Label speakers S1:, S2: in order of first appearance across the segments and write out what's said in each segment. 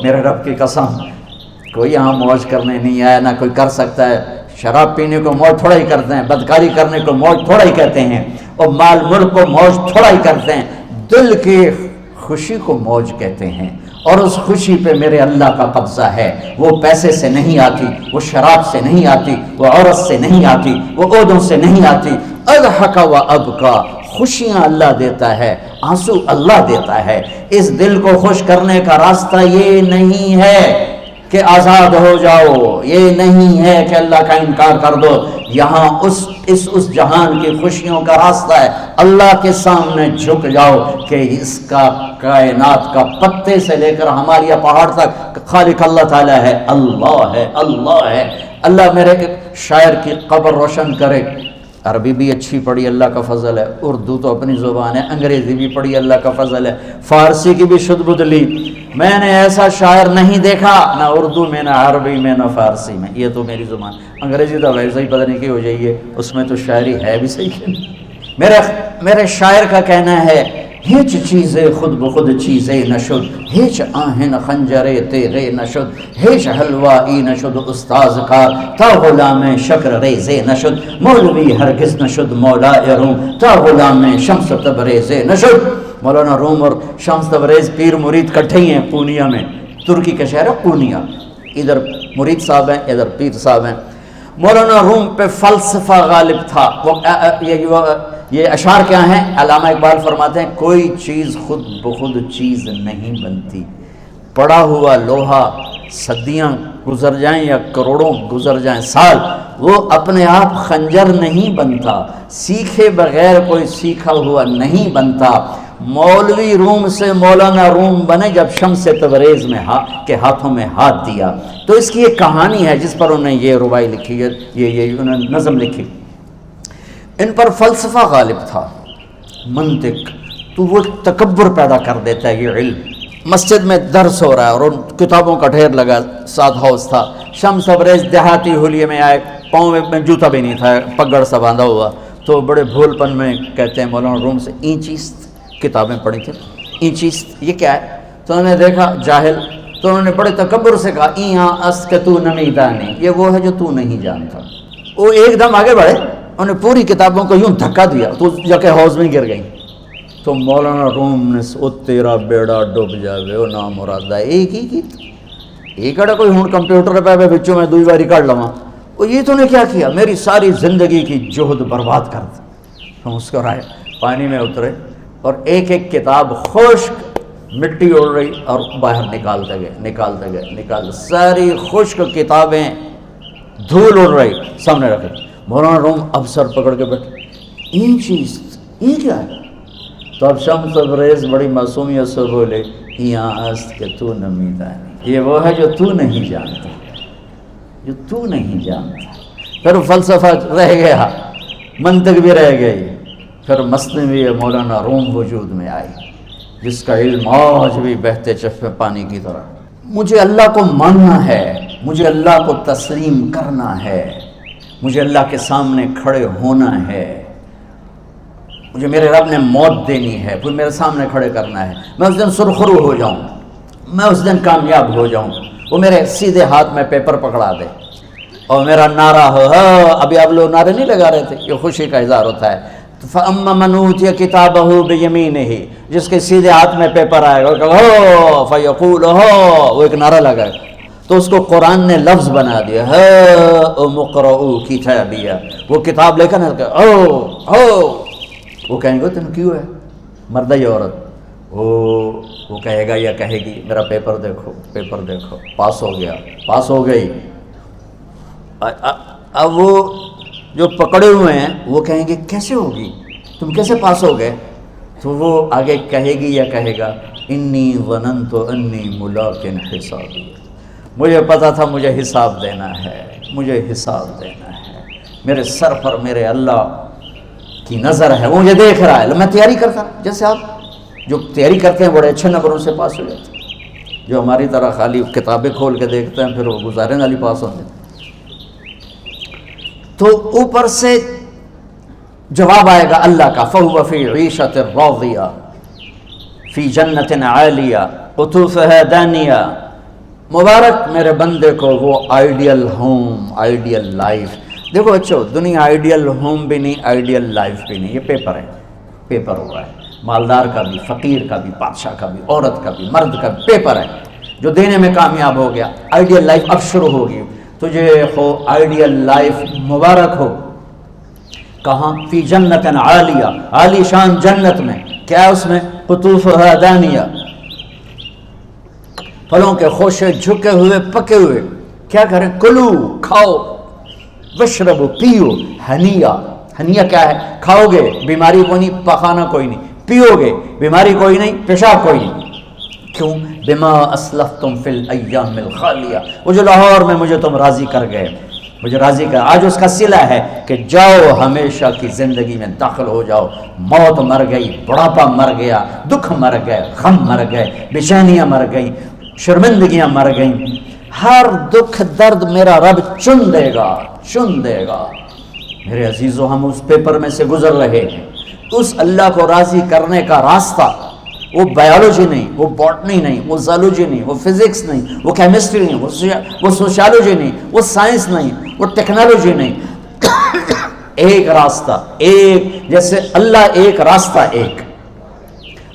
S1: میرے رب کی قسم، کوئی یہاں موج کرنے نہیں آیا، نہ کوئی کر سکتا ہے۔ شراب پینے کو موج تھوڑا ہی کرتے ہیں، بدکاری کرنے کو موج تھوڑا ہی کہتے ہیں، اور مال ملک کو موج تھوڑا ہی کرتے ہیں، دل کی خوشی کو موج کہتے ہیں۔ اور اس خوشی پہ میرے اللہ کا قبضہ ہے، وہ پیسے سے نہیں آتی، وہ شراب سے نہیں آتی، وہ عورت سے نہیں آتی، وہ عہدوں سے نہیں آتی۔ اضحک و ابکا، خوشیاں اللہ دیتا ہے، آنسو اللہ دیتا ہے۔ اس دل کو خوش کرنے کا راستہ یہ نہیں ہے کہ آزاد ہو جاؤ، یہ نہیں ہے کہ اللہ کا انکار کر دو۔ یہاں اس جہان کی خوشیوں کا راستہ ہے، اللہ کے سامنے جھک جاؤ کہ اس کا کائنات کا پتے سے لے کر ہمارے پہاڑ تک خالق اللہ تعالیٰ ہے، اللہ ہے، اللہ ہے۔ اللہ میرے شاعر کی قبر روشن کرے۔ عربی بھی اچھی پڑھی، اللہ کا فضل ہے، اردو تو اپنی زبان ہے، انگریزی بھی پڑھی، اللہ کا فضل ہے، فارسی کی بھی شد بد لی۔ میں نے ایسا شاعر نہیں دیکھا، نہ اردو میں، نہ عربی میں، نہ فارسی میں، یہ تو میری زبان۔ انگریزی تو ویسے ہی پتہ نہیں کی ہو جائیے، اس میں تو شاعری ہے بھی صحیح ہے۔ میرے شاعر کا کہنا ہے، ہیچ چیزیں خود بخود چیزیں نشد، ہیچ آہن خنجرے تیرے نشد، ہیچ حلوائی نشد استاذ کا، تا غلام شکر ریزے نشد، مولوی ہرگز نشد مولا روم، تا غلام شمس تبریز نشد۔ مولانا روم اور شمس تبریز پیر مرید کٹھے ہی ہیں پونیا میں، ترکی کا شہر ہے پونیا، ادھر مرید صاحب ہیں، ادھر پیر صاحب ہیں۔ مولانا روم پہ فلسفہ غالب تھا۔ یہ اشعار کیا ہیں؟ علامہ اقبال فرماتے ہیں، کوئی چیز خود بخود چیز نہیں بنتی، پڑا ہوا لوہا صدیاں گزر جائیں یا کروڑوں گزر جائیں سال، وہ اپنے آپ خنجر نہیں بنتا، سیکھے بغیر کوئی سیکھا ہوا نہیں بنتا۔ مولوی روم سے مولانا روم بنے جب شمس تبریز میں کے ہاتھوں میں ہاتھ دیا۔ تو اس کی ایک کہانی ہے جس پر انہوں نے یہ ربائی لکھی ہے، یہ انہوں نے نظم لکھی۔ ان پر فلسفہ غالب تھا، منطق، تو وہ تکبر پیدا کر دیتا ہے یہ علم۔ مسجد میں درس ہو رہا ہے اور ان کتابوں کا ڈھیر لگا، ساتھ ہاؤس تھا۔ شمس تبریز دیہاتی حلیے میں آئے، پاؤں میں جوتا بھی نہیں تھا، پگڑ سا باندھا ہوا، تو بڑے بھول پن میں کہتے ہیں مولانا روم سے، اینچیست کتابیں پڑھی تھیں، اینچیست یہ کیا ہے؟ تو انہوں نے دیکھا جاہل، تو انہوں نے بڑے تکبر سے کہا، ایہاں است کہ تو نمیدانی، یہ وہ ہے جو تو نہیں جانتا۔ وہ ایک دم آگے بڑھے، انہوں نے پوری کتابوں کو یوں دھکا دیا تو جا کے حوض میں گر گئی۔ تو مولانا روم نے او تیرا بیڑا ڈوب جاوے او نام مرادہ، ایک ہی کی ایک اڑا کوئی ہوں کمپیوٹر پہ بچوں میں دوئی باری کر لواں، وہ یہ تو نے کیا کیا، میری ساری زندگی کی جہد برباد کر دی۔ ہم مسکرائے، پانی میں اترے اور ایک ایک کتاب خشک مٹی اڑ رہی اور باہر نکالتے گئے، ساری خشک کتابیں دھول اڑ رہی سامنے رکھے۔ مولانا روم اب سر پکڑ کے بیٹھے، این چیز یہ کیا ہے؟ تو اب شمس تبریز بڑی معصومیت سے بولے، یہاں است کہ تو نمیدانی، یہ وہ ہے جو تو نہیں جانتا، جو تو نہیں جانتا۔ پھر فلسفہ رہ گیا، منطق بھی رہ گئی، پھر مثنوی مولانا روم وجود میں آئی، جس کا علم آج بھی بہتے چشمے پانی کی طرح۔ مجھے اللہ کو ماننا ہے، مجھے اللہ کو تسلیم کرنا ہے، مجھے اللہ کے سامنے کھڑے ہونا ہے، مجھے میرے رب نے موت دینی ہے، پھر میرے سامنے کھڑے کرنا ہے۔ میں اس دن سرخرو ہو جاؤں، میں اس دن کامیاب ہو جاؤں، وہ میرے سیدھے ہاتھ میں پیپر پکڑا دے اور میرا نعرہ ہو، ابھی آپ لوگ نعرے نہیں لگا رہے تھے، یہ خوشی کا اظہار ہوتا ہے۔ فَأَمَّا مَنْ أُوتِيَ كِتَابَهُ بِيَمِينِهِ، جس کے سیدھے ہاتھ میں پیپر آئے گا، فَيَقُولُ وہ ایک نعرہ لگائے، تو اس کو قرآن نے لفظ بنا دیا، اقرؤوا کتابیہ، وہ کتاب لے کر وہ کہیں گے تم کیوں ہے، مرد یا عورت، وہ کہے گا یا کہے گی میرا پیپر دیکھو، پیپر دیکھو، پاس ہو گیا، پاس ہو گئی۔ اب وہ جو پکڑے ہوئے ہیں وہ کہیں گے کیسے ہوگی، تم کیسے پاس ہو گئے؟ تو وہ آگے کہے گی یا کہے گا، انی ظننت انی ملاق حسابی، مجھے پتا تھا مجھے حساب دینا ہے، مجھے حساب دینا ہے، میرے سر پر میرے اللہ کی نظر ہے، وہ مجھے دیکھ رہا ہے۔ میں تیاری کرتا، جیسے آپ جو تیاری کرتے ہیں بڑے اچھے نمبروں سے پاس ہو جاتے ہیں، جو ہماری طرح خالی کتابیں کھول کے دیکھتے ہیں پھر وہ گزارے والی پاس ہوتے ہیں۔ تو اوپر سے جواب آئے گا اللہ کا، فَهُوَ فِي عِيشَةٍ رَاضِيَةٍ فِي جَنَّةٍ عَالِيَةٍ قُطُوفُهَا دَانِيَةٌ مبارک میرے بندے کو وہ آئیڈیل ہوم، آئیڈیل لائف. دیکھو بچو، دنیا آئیڈیل ہوم بھی نہیں، آئیڈیل لائف بھی نہیں، یہ پیپر ہے، پیپر ہو رہا ہے. مالدار کا بھی، فقیر کا بھی، بادشاہ کا بھی، عورت کا بھی، مرد کا بھی پیپر ہے. جو دینے میں کامیاب ہو گیا، آئیڈیل لائف اب شروع ہوگی. تجھے ہو آئیڈیل لائف مبارک ہو. کہاں؟ فی جنت عالیہ، عالی شان جنت میں. کیا ہے اس میں؟ قطوفہا دانیہ، پھلوں کے خوشے جھکے ہوئے پکے ہوئے. کیا کریں؟ کلو، کھاؤ، وشربو، پیو، ہنیا. ہنیا کیا ہے؟ کھاؤ گے بیماری کوئی نہیں، پخانہ کوئی نہیں، پیو گے بیماری کوئی نہیں، پیشاب کوئی نہیں. کیوں؟ بما اسلفتم فی الایام الخالیہ، وہ جو لاہور میں مجھے تم راضی کر گئے، مجھے راضی کر. آج اس کا صلہ ہے کہ جاؤ ہمیشہ کی زندگی میں داخل ہو جاؤ. موت مر گئی، بڑھاپا مر گیا، دکھ مر گئے، غم مر گئے، بے چینیاں مر گئیں، شرمندگیاں مر گئیں. ہر دکھ درد میرا رب چن دے گا، چن دے گا. میرے عزیزو، ہم اس پیپر میں سے گزر رہے ہیں. اس اللہ کو راضی کرنے کا راستہ وہ بایولوجی نہیں، وہ باٹنی نہیں، وہ زالوجی نہیں، وہ فزکس نہیں، وہ کیمسٹری نہیں، وہ سوشیالوجی نہیں، وہ سائنس نہیں، وہ ٹیکنالوجی نہیں. ایک راستہ، ایک، جیسے اللہ ایک، راستہ ایک.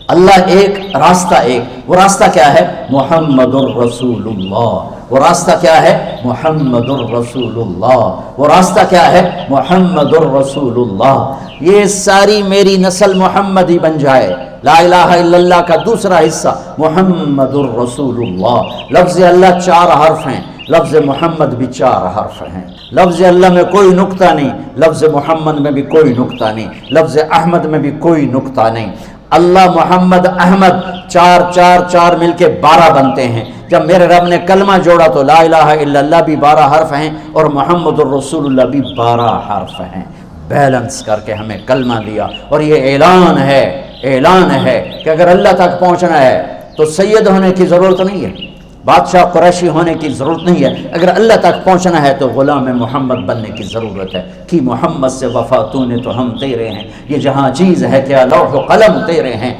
S1: اللہ ایک، راستہ ایک. وہ راستہ کیا ہے؟ محمد الرسول اللہ. وہ راستہ کیا ہے؟ محمد الرسول اللہ. وہ راستہ کیا ہے؟ محمد الرسول اللہ. یہ ساری میری نسل محمدی بن جائے. لا الہ الا اللہ کا دوسرا حصہ محمد الرسول اللہ. لفظ اللہ 4 حرف ہیں، لفظ محمد بھی 4 حرف ہیں. لفظ اللہ میں کوئی نقطہ نہیں، لفظ محمد میں بھی کوئی نقطہ نہیں، لفظ احمد میں بھی کوئی نقطہ نہیں. اللہ، محمد، احمد، 4 4 4 مل کے 12 بنتے ہیں. جب میرے رب نے کلمہ جوڑا تو لا الہ الا اللہ بھی 12 حرف ہیں اور محمد الرسول اللہ بھی 12 حرف ہیں. بیلنس کر کے ہمیں کلمہ دیا. اور یہ اعلان ہے، اعلان ہے کہ اگر اللہ تک پہنچنا ہے تو سید ہونے کی ضرورت نہیں ہے، بادشاہ قریشی ہونے کی ضرورت نہیں ہے. اگر اللہ تک پہنچنا ہے تو غلام محمد بننے کی ضرورت ہے. کہ محمد سے وفا تو نے تو ہم تیرے ہیں، یہ جہاں چیز ہے کیا لوح و قلم تیرے ہیں.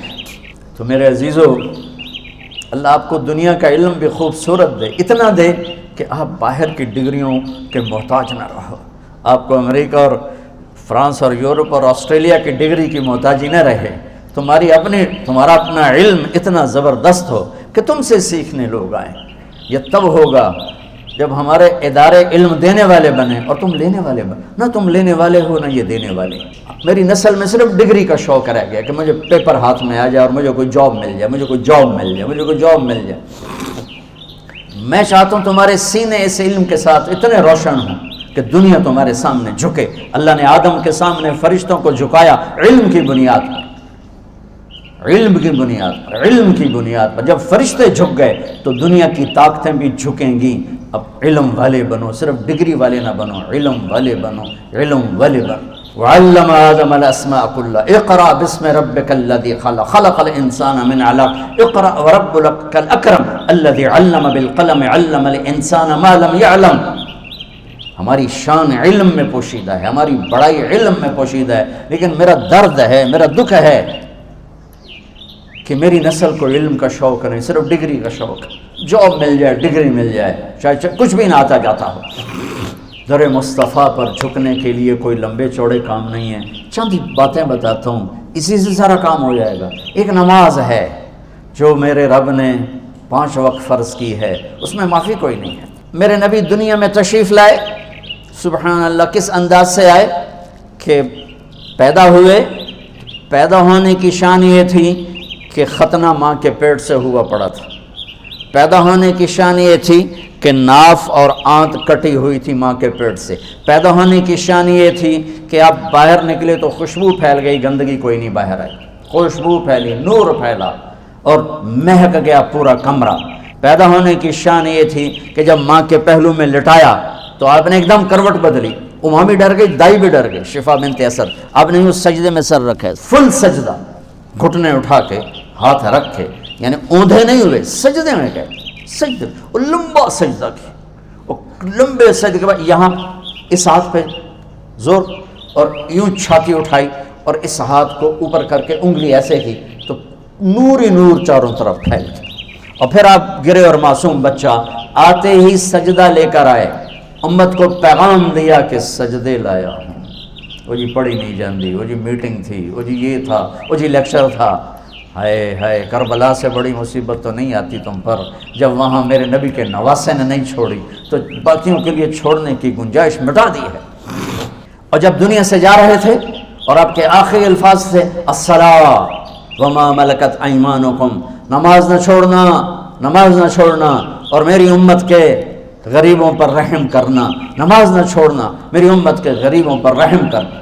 S1: تو میرے عزیزو، اللہ آپ کو دنیا کا علم بھی خوبصورت دے، اتنا دے کہ آپ باہر کی ڈگریوں کے محتاج نہ رہو. آپ کو امریکہ اور فرانس اور یورپ اور آسٹریلیا کی ڈگری کی محتاجی نہ رہے. تمہارا اپنا علم اتنا زبردست ہو کہ تم سے سیکھنے لوگ آئیں. یہ تب ہوگا جب ہمارے ادارے علم دینے والے بنے اور تم لینے والے بنے. نہ تم لینے والے ہو، نہ یہ دینے والے. میری نسل میں صرف ڈگری کا شوق رہ گیا کہ مجھے پیپر ہاتھ میں آ جائے اور مجھے کوئی جاب مل جائے، مجھے کوئی جاب مل جائے، مجھے کوئی جاب مل جائے. میں چاہتا ہوں تمہارے سینے اس علم کے ساتھ اتنے روشن ہوں کہ دنیا تمہارے سامنے جھکے. اللہ نے آدم کے سامنے فرشتوں کو جھکایا علم کی بنیاد پر، علم کی بنیاد پر، علم کی بنیاد پر. جب فرشتے جھک گئے تو دنیا کی طاقتیں بھی جھکیں گی. اب علم والے بنو، صرف ڈگری والے نہ بنو، علم والے بنو، علم والے بنو. وعلم آدم الاسماء كلها اقرأ باسم ربك الذي خلق خلق الانسان من علق اقرأ وربك الاكرم الذي علم بالقلم علم الانسان ما لم يعلم. ہماری شان علم میں پوشیدہ ہے، ہماری بڑائی علم میں پوشیدہ ہے. لیکن میرا درد ہے، میرا دکھ ہے کہ میری نسل کو علم کا شوق نہیں، صرف ڈگری کا شوق. جاب مل جائے، ڈگری مل جائے، چاہے کچھ بھی نہ آتا جاتا ہو. در مصطفیٰ پر جھکنے کے لیے کوئی لمبے چوڑے کام نہیں ہیں. چند باتیں بتاتا ہوں، اسی سے سارا کام ہو جائے گا. ایک نماز ہے جو میرے رب نے 5 وقت فرض کی ہے، اس میں معافی کوئی نہیں ہے. میرے نبی دنیا میں تشریف لائے، سبحان اللہ، کس انداز سے آئے کہ پیدا ہوئے. پیدا ہونے کی شان یہ تھی کہ ختنہ ماں کے پیٹ سے ہوا پڑا تھا. پیدا ہونے کی شان یہ تھی کہ ناف اور آنت کٹی ہوئی تھی ماں کے پیٹ سے. پیدا ہونے کی شان یہ تھی کہ آپ باہر نکلے تو خوشبو پھیل گئی، گندگی کوئی نہیں باہر آئی، خوشبو پھیلی، نور پھیلا اور مہک گیا پورا کمرہ. پیدا ہونے کی شان یہ تھی کہ جب ماں کے پہلو میں لٹایا تو آپ نے ایک دم کروٹ بدلی. ماں بھی ڈر گئی، دائی بھی ڈر گئی، شفا بنت اسد. آپ نے اس سجدے میں سر رکھا ہے، فل سجدہ، گھٹنے اٹھا کے ہاتھ رکھ کے، یعنی اوندھے نہیں ہوئے، سجدے میں گئے. سجدے اور لمبا سجدہ کیا، اور لمبے سجدے کے بعد یہاں اس ہاتھ پہ زور اور یوں چھاتی اٹھائی اور اس ہاتھ کو اوپر کر کے انگلی ایسے کی تو نور ہی نور چاروں طرف پھیل گیا. اور پھر آپ گرے اور معصوم بچہ آتے ہی سجدہ لے کر آئے، امت کو پیغام دیا کہ سجدے لایا ہوں۔ وہ جی پڑھی نہیں جاندی، وہ جی میٹنگ تھی، وہ جی یہ تھا، وہ جی لیکچر تھا۔ ہائے ہائے، کربلا سے بڑی مصیبت تو نہیں آتی تم پر جب وہاں میرے نبی کے نواسے نے نہیں چھوڑی تو باقیوں کے لیے چھوڑنے کی گنجائش مٹا دی ہے۔ اور جب دنیا سے جا رہے تھے اور آپ کے آخری الفاظ تھے الصلاۃ وما ملکت ایمانکم، نماز نہ چھوڑنا، نماز نہ چھوڑنا، اور میری امت کے غریبوں پر رحم کرنا، نماز نہ چھوڑنا، میری امت کے غریبوں پر رحم کرنا۔